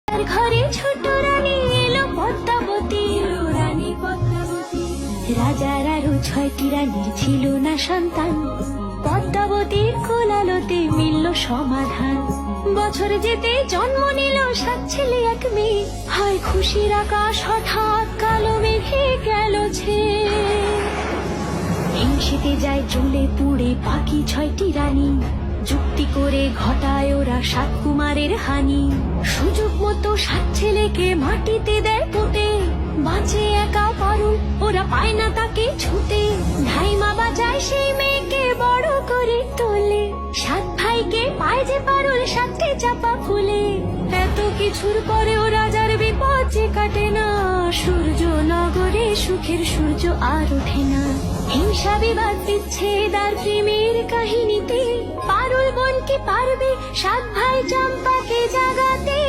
ঘরে ছোট রানী এলো পদ্মাবতী, রাজার আরো 6টি রানীর ছিল না সন্তান, পদ্মাবতীর কোলালোতে মিলল সমাধান। বছর যেতে জন্ম নিল 7 ছেলে 1 মেয়ে, হয় খুশির আকাশ হঠাৎ কালো মেঘে গেল ছেয়ে। হিংসেতে যায় জ্বলে পুড়ে বাকি 6টি রানী, যুক্তি করে ঘটায় ওরা 7 কুমারের হানি। সুযোগ মতো 7 ছেলেকে মাটিতে দেয় পুঁতে, বাঁচে একা পারুল, ওরা পায় না তাকে ছুতে। ধাইমা বাজায় সেই মেয়েকে বড় করে তোলে, 7 ভাইকে পায় যে পারুল 7টে চাপা ফুলে। এত কিছুর পরেও রাজার বিপদ যে কাটে না, সূর্য নগরে সুখের সূর্য আর ওঠে না। হিংসা বিবাদ বিচ্ছেদ আর প্রেমের কাহিনীতে পারুল বোন কি পারবে 7 ভাই চম্পাকে জাগাতে?